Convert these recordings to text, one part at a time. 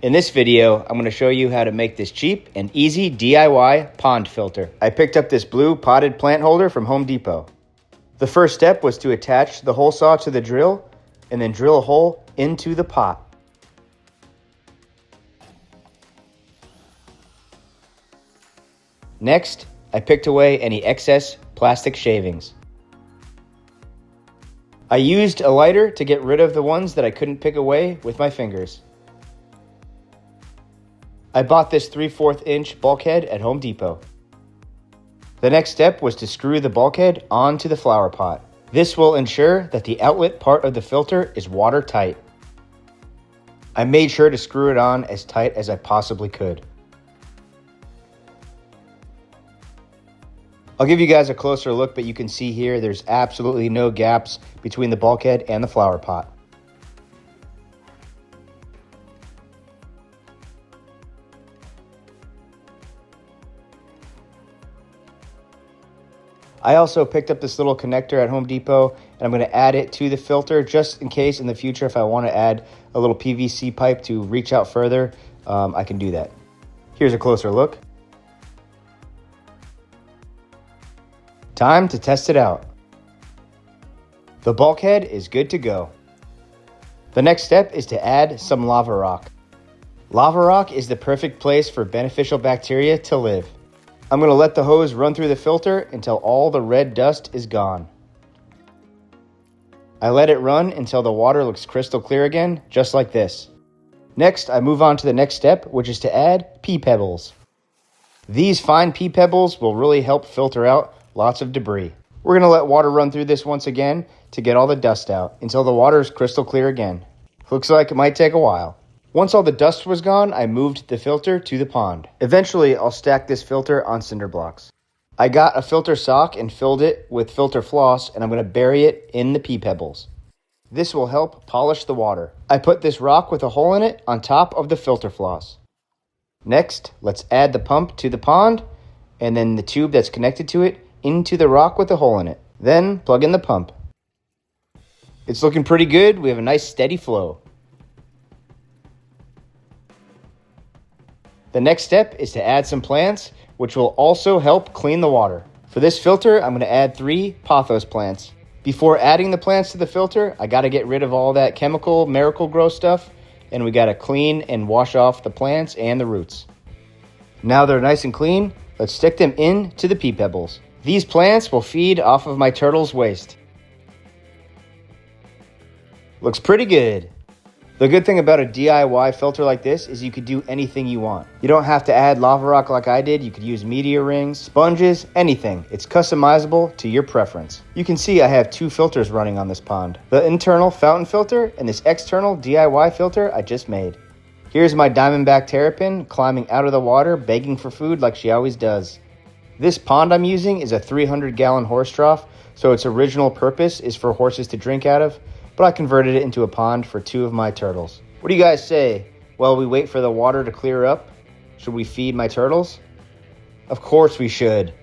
In this video, I'm going to show you how to make this cheap and easy DIY pond filter. I picked up this blue potted plant holder from Home Depot. The first step was to attach the hole saw to the drill and then drill a hole into the pot. Next, I picked away any excess plastic shavings. I used a lighter to get rid of the ones that I couldn't pick away with my fingers. I bought this 3/4 inch bulkhead at Home Depot. The next step was to screw the bulkhead onto the flower pot. This will ensure that the outlet part of the filter is watertight. I made sure to screw it on as tight as I possibly could. I'll give you guys a closer look, but you can see here there's absolutely no gaps between the bulkhead and the flower pot. I also picked up this little connector at Home Depot, and I'm going to add it to the filter just in case in the future if I want to add a little PVC pipe to reach out further, I can do that. Here's a closer look. Time to test it out. The bulkhead is good to go. The next step is to add some lava rock. Lava rock is the perfect place for beneficial bacteria to live. I'm going to let the hose run through the filter until all the red dust is gone. I let it run until the water looks crystal clear again, just like this. Next, I move on to the next step, which is to add pea pebbles. These fine pea pebbles will really help filter out lots of debris. We're going to let water run through this once again to get all the dust out until the water is crystal clear again. Looks like it might take a while. Once all the dust was gone, I moved the filter to the pond. Eventually, I'll stack this filter on cinder blocks. I got a filter sock and filled it with filter floss, and I'm going to bury it in the pea pebbles. This will help polish the water. I put this rock with a hole in it on top of the filter floss. Next, let's add the pump to the pond, and then the tube that's connected to it into the rock with a hole in it. Then plug in the pump. It's looking pretty good. We have a nice steady flow. The next step is to add some plants, which will also help clean the water. For this filter, I'm going to add 3 pothos plants. Before adding the plants to the filter, I got to get rid of all that chemical Miracle-Gro stuff, and we got to clean and wash off the plants and the roots. Now they're nice and clean, let's stick them into the pea pebbles. These plants will feed off of my turtle's waste. Looks pretty good. The good thing about a DIY filter like this is you could do anything you want. You don't have to add lava rock like I did. You could use media rings, sponges, anything. It's customizable to your preference. You can see I have 2 filters running on this pond. The internal fountain filter and this external DIY filter I just made. Here's my diamondback terrapin climbing out of the water, begging for food like she always does. This pond I'm using is a 300-gallon horse trough, so its original purpose is for horses to drink out of, but I converted it into a pond for 2 of my turtles. What do you guys say? While we wait for the water to clear up, should we feed my turtles? Of course we should.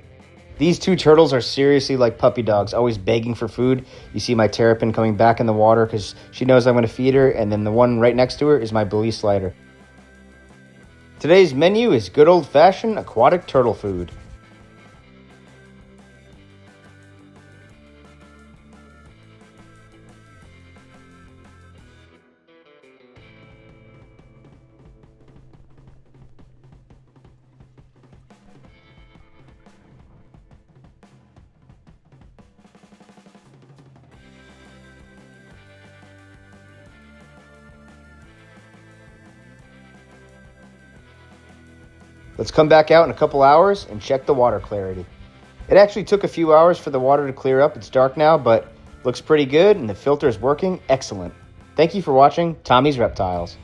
These 2 turtles are seriously like puppy dogs, always begging for food. You see my terrapin coming back in the water because she knows I'm going to feed her, and then the one right next to her is my Belize slider. Today's menu is good old-fashioned aquatic turtle food. Let's come back out in a couple hours and check the water clarity. It actually took a few hours for the water to clear up. It's dark now, but looks pretty good and the filter is working excellent. Thank you for watching Tommy's Reptiles.